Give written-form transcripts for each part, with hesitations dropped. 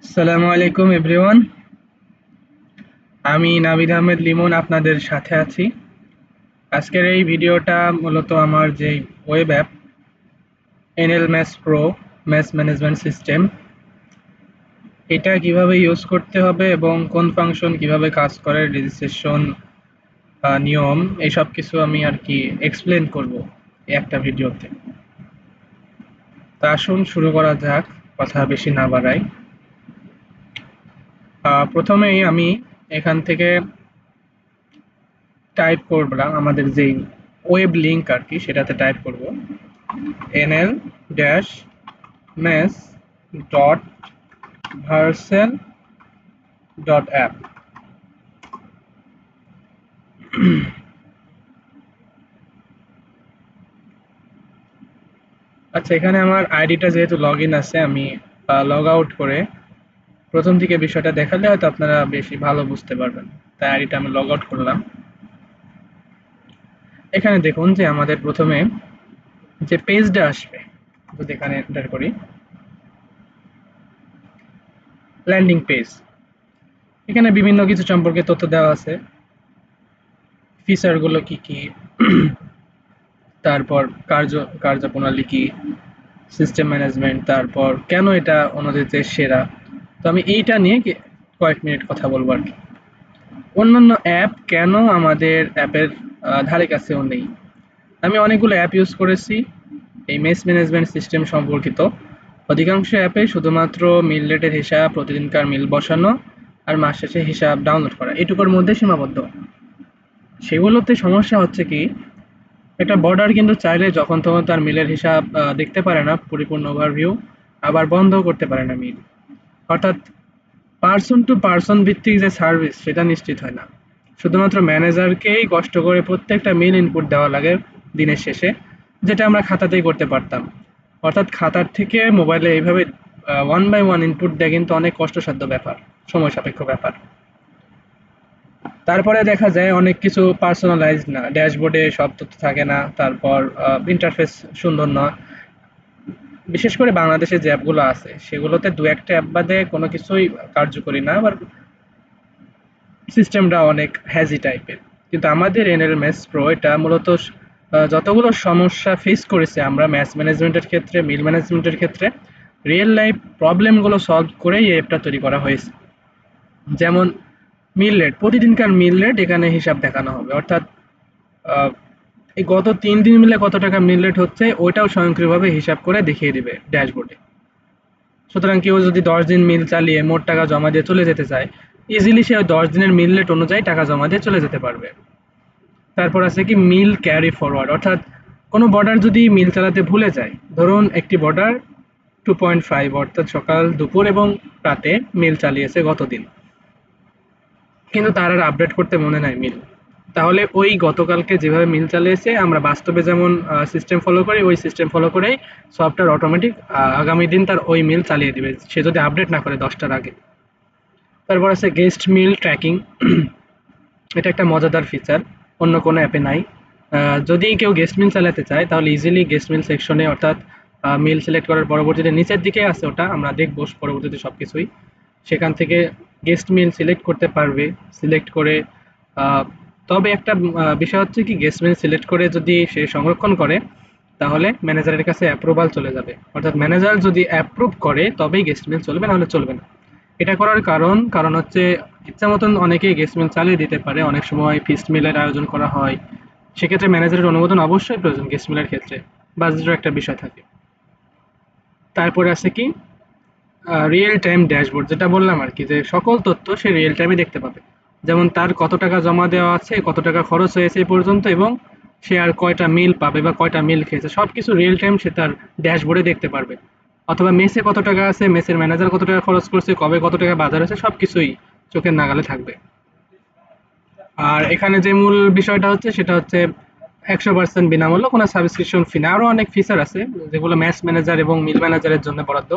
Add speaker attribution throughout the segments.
Speaker 1: আসসালামু আলাইকুম এভরিওয়ান। আমি নাবিদ আহমেদ লিমন আপনাদের সাথে আছি। আজকের এই ভিডিওটা মূলত আমার যে web app NL math pro math management system, এটা কিভাবে ইউজ করতে হবে এবং কোন ফাংশন কিভাবে কাজ করে, রেজিস্ট্রেশন নিয়ম এইসব কিছু আমি আর কি এক্সপ্লেন করব এই একটা ভিডিওতে। তা আসুন শুরু করা যাক, কথা বেশি না বাড়াই। প্রথমেই আমি এখান থেকে টাইপ করলাম আমাদের যেই ওয়েব লিংক আর কি, সেটাতে টাইপ করব nl dash mess dot Vercel dot app. আচ্ছা, এখানে আমার আইডিটা যেহেতু লগ ইন আছে, আমি লগ আউট করে প্রথম থেকে বিষয়টা দেখালে হয়তো আপনারা বেশি ভালো বুঝতে পারবেন। তাই আইডিটা আমি লগ আউট করলাম। এখানে দেখুন যে আমাদের প্রথমে যে পেজটা আসবে, যদি এখানে এন্টার করি ল্যান্ডিং পেজ, এখানে বিভিন্ন কিছু সম্পর্কে তথ্য দেওয়া আছে, ফিচারগুলো কি কি, তারপর কার্যপ্রণালী কি, সিস্টেম ম্যানেজমেন্ট, তারপর কেন এটা অন্যদের চেয়ে সেরা। তো আমি এইটা নিয়ে কয়েক মিনিট কথা বলবো আর কি। অন্যান্য অ্যাপ কেন আমাদের অ্যাপের ধারে কাছেও নেই। আমি অনেকগুলো অ্যাপ ইউজ করেছি এই মেস ম্যানেজমেন্ট সিস্টেম সম্পর্কিত। অধিকাংশ অ্যাপে শুধুমাত্র মিল রেটের হিসাব, প্রতিদিনকার মিল বসানো আর মাস শেষে হিসাব ডাউনলোড করা, এটুকুর মধ্যে সীমাবদ্ধ। সেগুলোতে সমস্যা হচ্ছে কি, একটা বর্ডার কিন্তু চাইলে যখন তখন তার মিলের হিসাব দেখতে পারে না পরিপূর্ণ ওভারভিউ, আবার বন্ধ করতে পারে না মিল। অর্থাৎ পার্সন টু পার্সন ভিত্তিক যে সার্ভিস, সেটা নিশ্চিত হয় না। শুধুমাত্র ম্যানেজারকেই কষ্ট করে প্রত্যেকটা মিল ইনপুট দেওয়া লাগে দিনের শেষে, যেটা আমরা খাতাতেই করতে পারতাম। অর্থাৎ খাতার থেকে মোবাইলে এইভাবে ওয়ান বাই ওয়ান ইনপুট দেওয়া কিন্তু অনেক কষ্টসাধ্য ব্যাপার, সময় সাপেক্ষ ব্যাপার। তারপরে দেখা যায় অনেক কিছু পার্সোনালাইজড না, ড্যাশবোর্ডে সব তথ্য থাকে না, তারপর ইন্টারফেস সুন্দর নয়। বিশেষ করে বাংলাদেশে যে অ্যাপগুলো আছে সেগুলোতে দু একটা অ্যাপ বাদে কোনো কিছুই কার্যকরী না, আবার সিস্টেমটা অনেক হ্যাজি টাইপের। কিন্তু আমাদের এনএল ম্যাথ প্রো এটা মূলত যতগুলো সমস্যা ফেস করেছে আমরা ম্যাথ ম্যানেজমেন্টের ক্ষেত্রে, মিল ম্যানেজমেন্টের ক্ষেত্রে, রিয়েল লাইফ প্রবলেমগুলো সলভ করেই এই অ্যাপটা তৈরি করা হয়েছে। যেমন মিল রেট, প্রতিদিনকার মিল রেট এখানে হিসাব দেখানো হবে। অর্থাৎ আহ, এই গত 3 দিন মিলে কত টাকা মিল রেট হচ্ছে ওইটাও স্বয়ংক্রিয়ভাবে হিসাব করে দেখিয়ে দিবে ড্যাশবোর্ডে। সুতরাং কেউ যদি 10 দিন মিল চালিয়ে মোট টাকা জমা দিয়ে চলে যেতে চায়, ইজিলি সে ওই 10 দিনের মিল রেট অনুযায়ী টাকা জমা দিয়ে চলে যেতে পারবে। তারপর আছে কি মিল ক্যারি ফরওয়ার্ড, অর্থাৎ কোনো বর্ডার যদি মিল চালাতে ভুলে যায়, ধরুন একটি বর্ডার 2.5 অর্থাৎ সকাল দুপুর এবং রাতে মিল চালিয়েছে গতদিন, কিন্তু তার আর আপডেট করতে মনে নাই মিল, তাহলে ওই গতকালকে যেভাবে মিল চালিয়েছে আমরা বাস্তবে যেমন সিস্টেম ফলো করি, ওই সিস্টেম ফলো করেই সফটওয়্যার অটোমেটিক আগামী দিন তার ওই মিল চালিয়ে দিবে, সে যদি আপডেট না করে 10টার আগে। তারপর আছে গেস্ট মিল ট্র্যাকিং, এটা একটা মজাদার ফিচার, অন্য কোনো অ্যাপে নাই। যদি কেউ গেস্ট মিল চালাতে চায় তাহলে ইজিলি গেস্ট মিল সেকশনে, অর্থাৎ মিল সিলেক্ট করার পরবর্তীতে নিচের দিকে আছে, ওটা আমরা দেখবো পরবর্তীতে সব কিছুই, সেখান থেকে গেস্ট মিল সিলেক্ট করতে পারবে। সিলেক্ট করে আহ, তবে একটা বিষয় হচ্ছে কি, গেস্ট মিল সিলেক্ট করে যদি সে সংরক্ষণ করে তাহলে ম্যানেজারের কাছে অ্যাপ্রুভাল চলে যাবে, অর্থাৎ ম্যানেজার যদি অ্যাপ্রুভ করে তবেই গেস্ট মিল চলবে, নাহলে চলবে না। এটা করার কারণ হচ্ছে ইচ্ছা মতন অনেকেই গেস্ট মিল চালিয়ে দিতে পারে, অনেক সময় ফিস্ট মিলের আয়োজন করা হয়, সেক্ষেত্রে ম্যানেজারের অনুমোদন অবশ্যই প্রয়োজন গেস্ট মিলের ক্ষেত্রে, বাজেটের একটা বিষয় থাকে। তারপরে আছে কি রিয়েল টাইম ড্যাশবোর্ড, যেটা বললাম আর কি, যে সকল তথ্য সে রিয়েল টাইমে দেখতে পাবে। যেমন তার কত টাকা জমা দেওয়া আছে, কত টাকা খরচ হয়েছে এই পর্যন্ত, এবং সে আর কয়টা মিল পাবে বা কয়টা মিল খেয়েছে, সবকিছু রিয়েল টাইম সে তার ড্যাশবোর্ডে দেখতে পারবে। অথবা মেসে কত টাকা আছে, মেসের ম্যানেজার কত টাকা খরচ করছে, কবে কত টাকা বাজার আছে, সবকিছুই চোখের নাগালে থাকবে। আর এখানে যে মূল বিষয়টা হচ্ছে সেটা হচ্ছে 100% বিনামূল্য, কোনো সাবস্ক্রিপশন ফি না। আরো অনেক ফিচার আছে যেগুলো ম্যাচ ম্যানেজার এবং মিল ম্যানেজারের জন্য বরাদ্দ।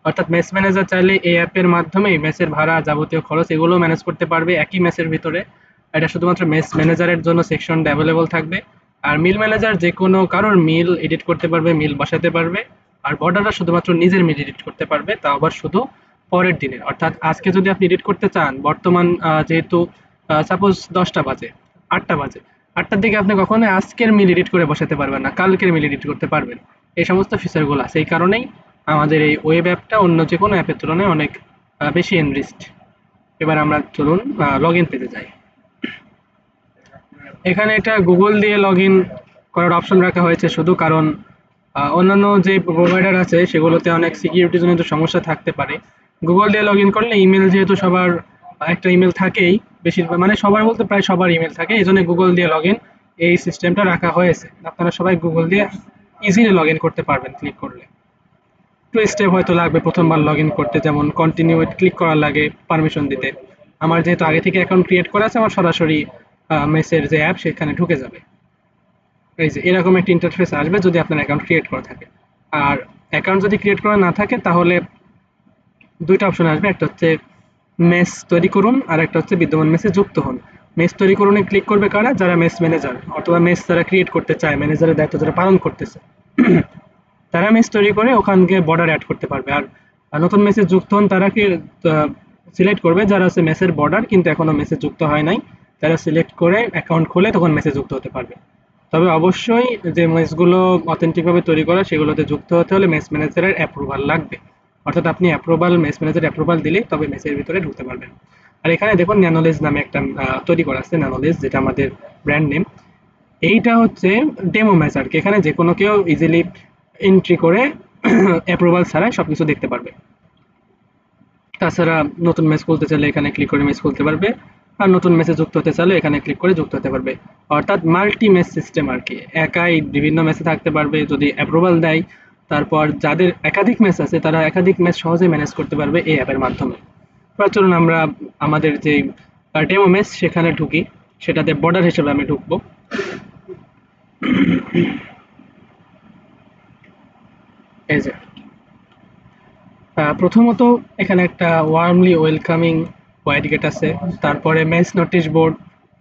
Speaker 1: অর্থাৎ ম্যাচ ম্যানেজার চাইলে এই অ্যাপের মাধ্যমে মেসের ভাড়া, যাবতীয় খরচ এগুলো ম্যানেজ করতে পারবে একই মেসের ভিতরে। এটা শুধুমাত্র মেস ম্যানেজারের জন্য সেকশনটা অ্যাভেলেবল থাকবে। আর মিল ম্যানেজার যে কোনো কারোর মিল এডিট করতে পারবে, মিল বসাতে পারবে। আর বর্ডাররা শুধুমাত্র নিজের মিল এডিট করতে পারবে, তা আবার শুধু পরের দিনের, অর্থাৎ আজকে যদি আপনি এডিট করতে চান, বর্তমান যেহেতু সাপোজ 10টা বাজে, 8টা বাজে, 8টার দিকে আপনি কখনোই আজকের মিল এডিট করে বসাতে পারবেন না, কালকের মিল এডিট করতে পারবেন। এই সমস্ত ফিচারগুলো আছে, এই কারণেই আমাদের এই ওয়েব অ্যাপটা অন্য যে কোনো অ্যাপের তুলনায় অনেক বেশি এনরিচড। এবার আমরা চলুন লগ ইন পেজে যাই। এখানে এটা গুগল দিয়ে লগ ইন করার অপশন রাখা হয়েছে শুধু কারণ অন্যান্য যে প্রোভাইডার আছে সেগুলোতে অনেক সিকিউরিটি জনিত সমস্যা থাকতে পারে। গুগল দিয়ে লগ ইন করলে ইমেল যেহেতু সবার একটা ইমেল থাকেই, বেশিরভাগ মানে সবার বলতে প্রায় সবার ইমেল থাকে, এই জন্য গুগল দিয়ে লগ ইন এই সিস্টেমটা রাখা হয়েছে। আপনারা সবাই গুগল দিয়ে ইজিলি লগ ইন করতে পারবেন ক্লিক করলে। একটু স্টেপ হয়তো লাগবে প্রথমবার লগ ইন করতে, যেমন কন্টিনিউ ক্লিক করা লাগে পারমিশন দিতে। আমার যেহেতু আগে থেকে অ্যাকাউন্ট ক্রিয়েট করা আছে, আমার সরাসরি মেসের যে অ্যাপ সেখানে ঢুকে যাবে। এই যে এরকম একটা ইন্টারফেস আসবে যদি আপনার অ্যাকাউন্ট ক্রিয়েট করা থাকে। আর অ্যাকাউন্ট যদি ক্রিয়েট করা না থাকে তাহলে দুইটা অপশন আসবে, একটা হচ্ছে মেস তৈরি করুন আর একটা হচ্ছে বিদ্যমান মেসে যুক্ত হন। মেস তৈরি করুনে ক্লিক করবে কারা, যারা মেস ম্যানেজার অথবা মেস যারা ক্রিয়েট করতে চায়, ম্যানেজারের দায়িত্ব যারা পালন করতেছে তারা মেস তৈরি করে ওখানকে বর্ডার অ্যাড করতে পারবে। আর নতুন মেসে যুক্ত হন তারা কি সিলেক্ট করবে যারা হচ্ছে মেসের বর্ডার কিন্তু এখনো মেসে যুক্ত হয় নাই, তারা সিলেক্ট করে অ্যাকাউন্ট খুলে তখন মেসে যুক্ত হতে পারবে। তবে অবশ্যই যে মেসগুলো অথেন্টিক ভাবে তৈরি করা সেগুলোতে যুক্ত হতে হলে মেস ম্যানেজারের অ্যাপ্রুভাল লাগবে, অর্থাৎ আপনি অ্যাপ্রুভাল মেস ম্যানেজার অ্যাপ্রুভাল দিলেই তবে মেসের ভিতরে ঢুকতে পারবেন। আর এখানে দেখুন ন্যানোলেজ নামে একটা তৈরি করা আছে, ন্যানোলেজ যেটা আমাদের ব্র্যান্ড নেম। এইটা হচ্ছে ডেমো ম্যাচ আর কি, এখানে যে কোনো কেউ ইজিলি এন্ট্রি করে অ্যাপ্রুভাল ছাড়াই সবকিছু দেখতে পারবে। তাছাড়া নতুন ম্যাচ খুলতে চাইলে এখানে ক্লিক করে ম্যাচ খুলতে পারবে, আর নতুন ম্যাচে যুক্ত হতে চাইলে এখানে ক্লিক করে যুক্ত হতে পারবে। অর্থাৎ মাল্টি ম্যাচ সিস্টেম আর কি, একাই বিভিন্ন ম্যাচে থাকতে পারবে যদি অ্যাপ্রুভাল দেয়। তারপর যাদের একাধিক ম্যাচ আছে তারা একাধিক ম্যাচ সহজে ম্যানেজ করতে পারবে এই অ্যাপের মাধ্যমে। এবার চলুন আমরা আমাদের যে ডেমো ম্যাচ সেখানে ঢুকি, সেটাতে বর্ডার হিসেবে আমি ঢুকবো। এই যে প্রথমত এখানে একটা ওয়ার্মলি ওয়েলকামিং হোয়াইট গেট আছে, তারপরে মেস নোটিশ বোর্ড।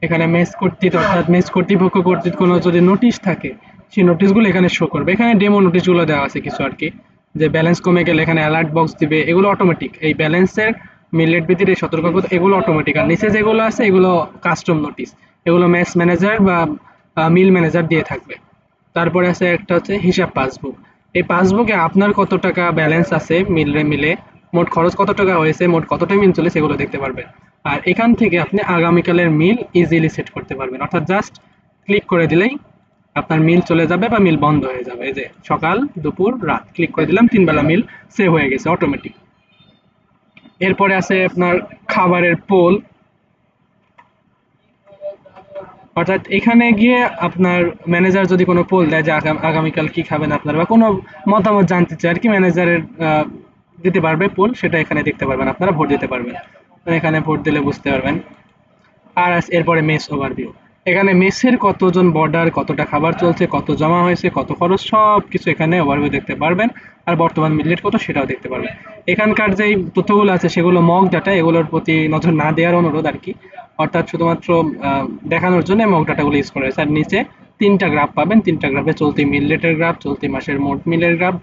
Speaker 1: এখানে মেস কর্তৃক অর্থাৎ মেস কর্তৃপক্ষ কর্তৃক কোনো যদি নোটিশ থাকে সেই নোটিশগুলো এখানে শো করবে। এখানে ডেমো নোটিশগুলো দেওয়া আছে কিছু আর কি, যে ব্যালেন্স কমে গেলে এখানে অ্যালার্ট বক্স দিবে, এগুলো অটোমেটিক। এই ব্যালেন্সের মিলেট ভিত্তিক এই সতর্কতা এগুলো অটোমেটিক, আর নিচে যেগুলো আছে এগুলো কাস্টম নোটিশ, এগুলো মেস ম্যানেজার বা মিল ম্যানেজার দিয়ে থাকবে। তারপরে আছে একটা হচ্ছে হিসাব পাসবুক। এই পাসবুকে আপনার কত টাকা ব্যালেন্স আছে মিলে মিলে, মোট খরচ কত টাকা হয়েছে, মোট কতটা মিল চলে সেগুলো দেখতে পারবেন। আর এখান থেকে আপনি আগামীকালের মিল ইজিলি সেট করতে পারবেন, অর্থাৎ জাস্ট ক্লিক করে দিলেই আপনার মিল চলে যাবে বা মিল বন্ধ হয়ে যাবে। এই যে সকাল দুপুর রাত ক্লিক করে দিলাম, 3 বেলা মিল সেভ হয়ে গেছে অটোমেটিক। এরপরে আছে আপনার খাবারের পোল, অর্থাৎ এখানে গিয়ে আপনার ম্যানেজার যদি কোনো পোল দেয় যে আগামীকাল কি খাবেন আপনারা, বা কোনো মতামত জানতে চায় আর কি, ম্যানেজারের দিতে পারবে পোল, সেটা এখানে দেখতে পারবেন, আপনারা ভোট দিতে পারবেন। তো এখানে ভোট দিলে বুঝতে পারবেন। আর এরপরে মেস ওভারভিউ, এখানে মেসের কতজন বর্ডার, কতটা খাবার চলছে, কত জমা হয়েছে, কত খরচ, সব কিছু এখানে ওভারভিউ দেখতে পারবেন। আর বর্তমান মিল রেট কত সেটাও দেখতে পারবেন। এখানকার যেই তথ্যগুলো আছে সেগুলো মক ডাটা, এগুলোর প্রতি নজর না দেওয়ার অনুরোধ আর কি, অর্থাৎ শুধুমাত্র দেখানোর জন্য মক ডাটাগুলো ইউজ করা হয়েছে। আর নিচে 3টা গ্রাফ পাবেন, 3টা গ্রাফে চলতি মিল রেটের গ্রাফ, চলতি মাসের মোট মিলের গ্রাফ,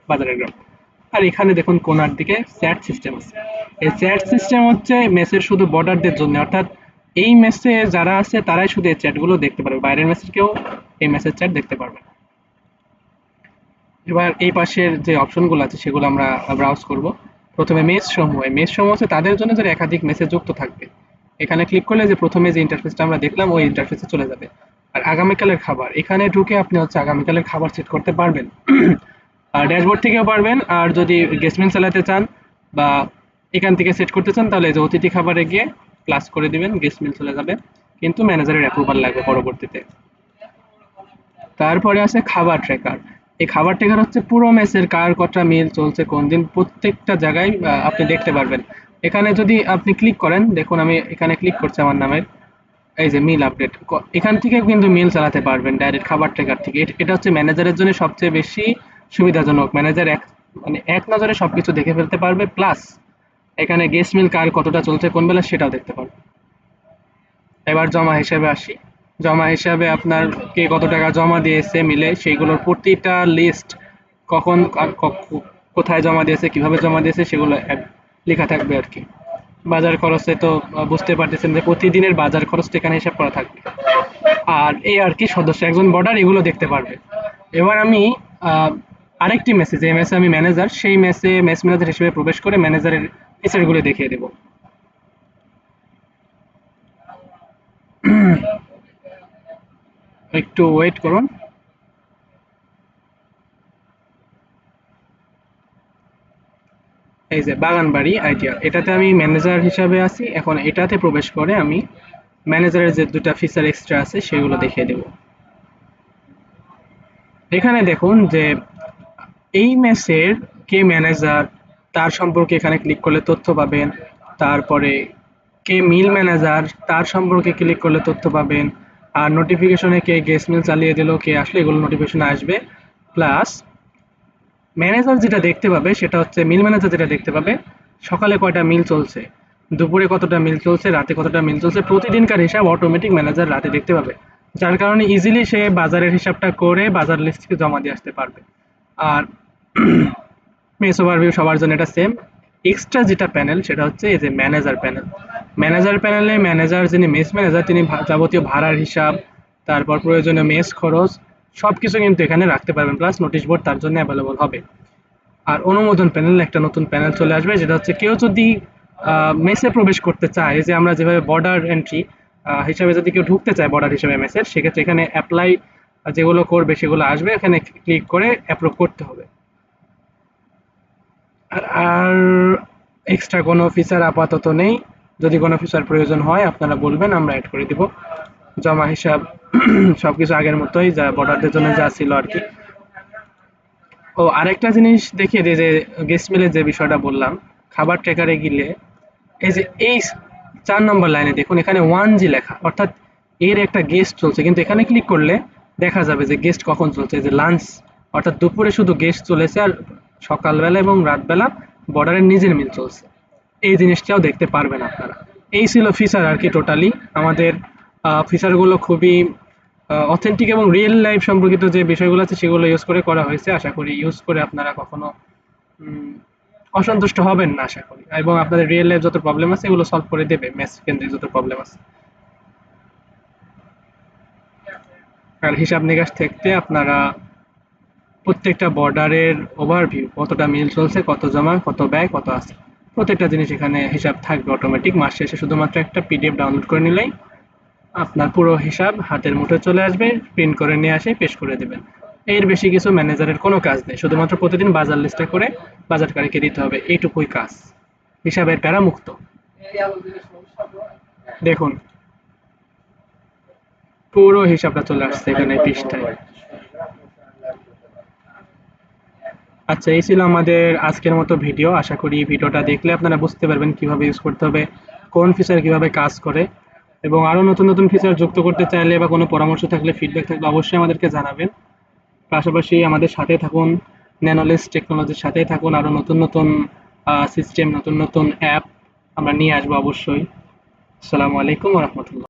Speaker 1: বাজারের গ্রাফ। আর এখানে দেখুন কোনার দিকে চ্যাট সিস্টেম আছে। এই চ্যাট সিস্টেম হচ্ছে মেসের শুধু বর্ডারদের জন্য, অর্থাৎ এই মেসে যারা আছে তারাই শুধু এই চ্যাটগুলো দেখতে পারবে, বাইরের মেসের কেউ এই মেসেজ চ্যাট দেখতে পারবে না। এবার এই পাশের যে অপশনগুলো আছে সেগুলো আমরা ব্রাউজ করব। প্রথমে মেস সমূহ, এই মেস সমূহ হচ্ছে তাদের জন্য যারা একাধিক মেসে যুক্ত থাকবে। এখানে ক্লিক করলে যে প্রথমে যে ইন্টারফেসটা আমরা দেখলাম ওই ইন্টারফেসে চলে যাবে। আর আগামীকালের খাবার, এখানে ঢুকে আপনি হচ্ছে আগামীকালের খাবার সেট করতে পারবেন। আর ড্যাশবোর্ড থেকেও পারবেন, আর যদি গেস্টমেন্ট চালাতে চান বা এখান থেকে সেট করতে চান তাহলে যে অতিথি খাবারে গিয়ে ক্লাস করে দিবেন, গেস্ট মিল চলে যাবে, কিন্তু ম্যানেজারের অ্যাপ্রুভাল লাগবে পরবর্তীতে। তারপরে আছে খাবার ট্র্যাকার। এই খাবার ট্র্যাকার হচ্ছে পুরো মেসের কার কটা মিল চলছে কোন দিন প্রত্যেকটা জায়গায় আপনি দেখতে পারবেন। এখানে যদি আপনি ক্লিক করেন, দেখুন আমি এখানে ক্লিক করছি আমার নামের, এই যে মিল আপডেট, এখান থেকে কিন্তু মিল চালাতে পারবেন ডাইরেক্ট খাবার ট্র্যাকার থেকে। এটা হচ্ছে ম্যানেজারের জন্য সবচেয়ে বেশি সুবিধাজনক। ম্যানেজার এক নজরে সবকিছু দেখে ফেলতে পারবে, প্লাস এখানে গেস্ট মিল কার কতটা চলছে কোন বেলা সেটাও দেখতে পারবে। এবার জমা হিসেবে আসি। জমা হিসাবে আপনার কে কত টাকা জমা দিয়েছে মিলে সেইগুলোর প্রতিটা লিস্ট, কখন কোথায় জমা দিয়েছে, কিভাবে জমা দিয়েছে সেগুলো লেখা থাকবে আর কি। বাজার খরচে তো বুঝতে পারতেছেন যে প্রতিদিনের বাজার খরচটা এখানে হিসাব করা থাকবে। আর এই আর কি সদস্য একজন বর্ডার এগুলো দেখতে পারবে। এবার আমি আরেকটি মেসে, যে মেসে আমি ম্যানেজার, সেই মেসে মেস ম্যানেজার হিসেবে প্রবেশ করে ম্যানেজারের ফিচারগুলো দেখিয়ে দেব। একটু ওয়েট করুন। এই যে বাগানবাড়ি আইডিয়া, এটাতে আমি ম্যানেজার হিসাবে আছি। এখন এটাতে প্রবেশ করে আমি ম্যানেজারের যে দুটা ফিচার এক্সট্রা আছে সেগুলো দেখিয়ে দেব। এখানে দেখুন যে এই মেসের কে ম্যানেজার, তার সম্পর্কে এখানে ক্লিক করলে তথ্য পাবেন। তারপরে কে মিল ম্যানেজার, তার সম্পর্কে ক্লিক করলে তথ্য পাবেন। আর নোটিফিকেশনে কে গেস্ট মিল চালিয়ে দিল, কে আসলে, এগুলো নোটিফিকেশনে আসবে। প্লাস ম্যানেজার যেটা দেখতে পাবে সেটা হচ্ছে, মিল ম্যানেজার যেটা দেখতে পাবে, সকালে কয়টা মিল চলছে, দুপুরে কতটা মিল চলছে, রাতে কতটা মিল চলছে, প্রতিদিনকার হিসাব অটোমেটিক ম্যানেজার রাতে দেখতে পাবে। যার কারণে ইজিলি সে বাজারের হিসাবটা করে বাজার লিস্টকে জমা দিয়ে আসতে পারবে। আর মেস ওভারভিউ সবার জন্য এটা সেম। এক্সট্রা যেটা প্যানেল সেটা হচ্ছে এই যে ম্যানেজার প্যানেল। ম্যানেজার প্যানেলে ম্যানেজার, যিনি মেস ম্যানেজার, তিনি যাবতীয় ভাড়ার হিসাব, তারপর প্রয়োজনীয় মেস খরচ সবকিছু কিন্তু এখানে রাখতে পারবেন। প্লাস নোটিশ বোর্ড তার জন্য অ্যাভেলেবল হবে। আর অনুমোদন প্যানেল, একটা নতুন প্যানেল চলে আসবে, যেটা হচ্ছে কেউ যদি মেসে প্রবেশ করতে চায়, যে আমরা যেভাবে বর্ডার এন্ট্রি হিসাবে যদি কেউ ঢুকতে চায় বর্ডার হিসাবে মেসের, সেক্ষেত্রে এখানে অ্যাপ্লাই যেগুলো করবে সেগুলো আসবে, এখানে ক্লিক করে অ্যাপ্রুভ করতে হবে। আর এক্সট্রা কোনো ফিচার আপাতত নেই। যদি কোনো ফিচার প্রয়োজন হয় আপনারা বলবেন, আমরা অ্যাড করে দিব। জমা হিসাব সবকিছু আগের মতোই, যা বর্ডারদের জন্য যা ছিল আর কি। ও আরেকটা জিনিস দেখিয়ে দিই, যে গেস্ট মিলের যে বিষয়টা বললাম, খাবার ট্রেকারে গেলে এই যে এই ৪ নম্বর লাইনে দেখুন, এখানে 1G লেখা, অর্থাৎ এর একটা গেস্ট চলছে। কিন্তু এখানে ক্লিক করলে দেখা যাবে যে গেস্ট কখন চলছে, যে লাঞ্চ, অর্থাৎ দুপুরে শুধু গেস্ট চলেছে, আর সকালবেলা এবং রাতবেলা বর্ডারের নিজের মিল চলছে। এই জিনিসটাও দেখতে পারবেন আপনারা। এই ছিল ফিচার আর কি টোটালি আমাদের। ফিচারগুলো খুবই অথেন্টিক এবং রিয়েল লাইফ সম্পর্কিত যে বিষয়গুলো আছে সেগুলো ইউজ করে করা হয়েছে। আশা করি ইউজ করে আপনারা কখনো উম, অসন্তুষ্ট হবেন না আশা করি, এবং আপনাদের রিয়েল লাইফ যত প্রবলেম আছে এগুলো সলভ করে দেবে ম্যাথস কেন্দ্রিক যত প্রবলেম আছে। আর হিসাব নিকাশ থেকে আপনারা প্রত্যেকটা বর্ডারের ওভারভিউ, কতটা মিল চলছে, কত জমা, কত ব্যয়, কত আছে, প্রত্যেকটা জিনিস এখানে হিসাব থাকবে অটোমেটিক। মাস শেষে শুধুমাত্র একটা পিডিএফ ডাউনলোড করে নিলেই আপনার পুরো হিসাব হাতের মুঠোয় চলে আসবে, প্রিন্ট করে নিয়ে আসে পেশ করে দেবেন। এর বেশি কিছু ম্যানেজারের কোনো কাজ নেই, শুধুমাত্র প্রতিদিন বাজার লিস্টটা করে বাজারকারীকে দিতে হবে, এইটুকুই কাজ। হিসাবের প্যারা মুক্ত। দেখুন পুরো হিসাবটা চলে আসছে এখানে পৃষ্ঠায়। আচ্ছা, এই ছিল আমাদের আজকের মতো ভিডিও। আশা করি ভিডিওটা দেখলে আপনারা বুঝতে পারবেন কিভাবে ইউজ করতে হবে, কোন ফিচার কিভাবে কাজ করে। এবং আরো নতুন নতুন ফিচার যুক্ত করতে চাইলে বা কোনো পরামর্শ থাকলে, ফিডব্যাক থাকলে অবশ্যই আমাদেরকে জানাবেন। পাশাপাশি আমাদের সাথে থাকুন, ন্যানোলেস টেকনোলজির সাথেই থাকুন। আরো নতুন নতুন সিস্টেম, নতুন নতুন অ্যাপ আমরা নিয়ে আসবো অবশ্যই। আসসালামু আলাইকুম ওয়া রাহমাতুল্লাহ।